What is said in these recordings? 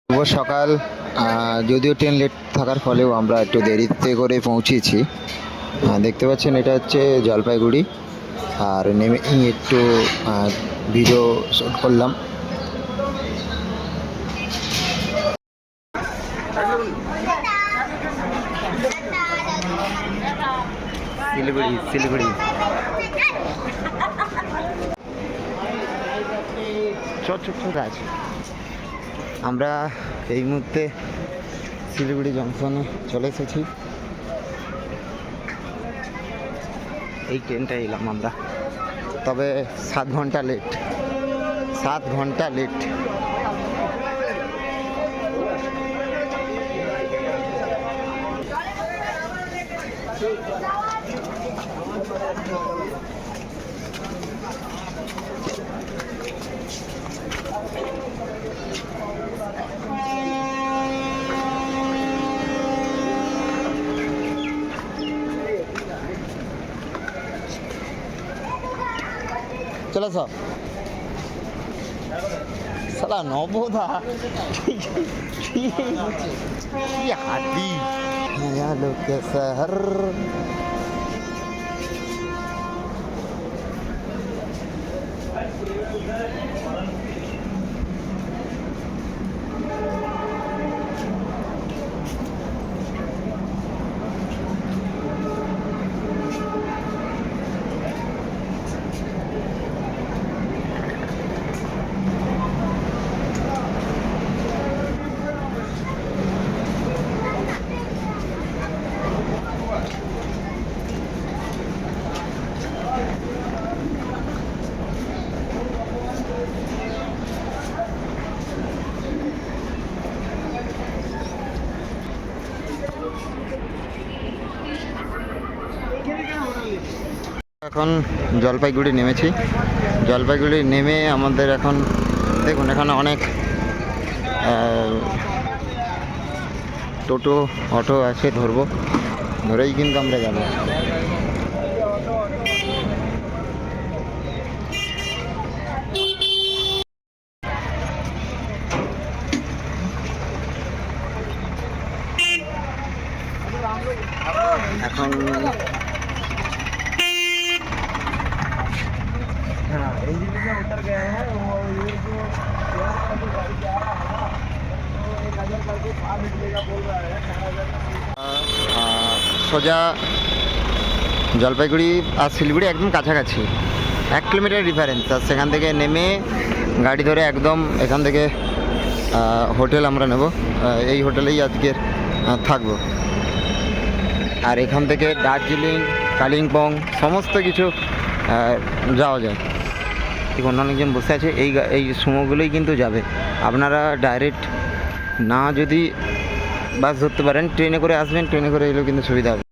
শুভ সকাল। যদিও train late থাকার ফলেও আমরা একটু দেরিতে করে পৌঁছেছি। দেখতে পাচ্ছেন এটা হচ্ছে জলপাইগুড়ি। আর নেমে একটু ভিডিও শ্যুট করলাম। শিলিগুড়ি শিলিগুড়ি ছোট ছোট ছোট আছে। আমরা এই মুহূর্তে শিলিগুড়ি জংশনে চলে এসেছি। এই ট্রেনটা এলাম আমরা, তবে 7 ঘন্টা লেট, 7 ঘন্টা লেট। चलो सब साला नौबोधा हाथी नया लोग के शहर। এখন জলপাইগুড়ি নেমেছি। জলপাইগুড়ি নেমে আমাদের এখন দেখুন এখানে অনেক টোটো অটো আছে, ধরবো, ধরেই কিন্তু আমরা যাব। এখন उतर गए हैं वो ये जो गाड़ी जा रहा है वो 1000 करके 5 मिनट लेगा बोल रहा है 4000। সোজা জলপাইগুড়ি আর শিলিগুড়ি একদম কাছাকাছি, 1 কিলোমিটার ডিফারেন্স। আর সেখান থেকে নেমে গাড়ি ধরে একদম এখান থেকে হোটেল আমরা নেব। এই হোটেলেই আজকের থাকবো। আর এখান থেকে দার্জিলিং, কালিম্পং সমস্ত কিছু যাওয়া যায়। ঠিক অনেকজন বসে আছে, এই সুমোগুলোই কিন্তু যাবে। আপনারা ডাইরেক্ট না যদি বাস ধরতে পারেন, ট্রেনে করে আসবেন, ট্রেনে করে এলেও কিন্তু সুবিধা হবে।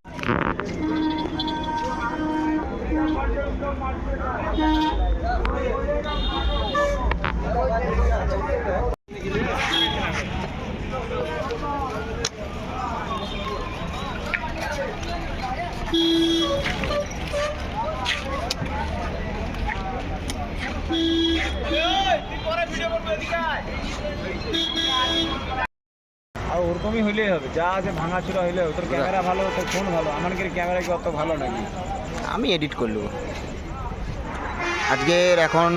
আর ওরকমই হইলেই হবে, যা আছে ভাঙাচোরা হইলে। তোর ক্যামেরা ভালো, তোর ফোন ভালো, আমার কি ক্যামেরা কি অত ভালো নাকি? আমি এডিট করলু আজকের। এখন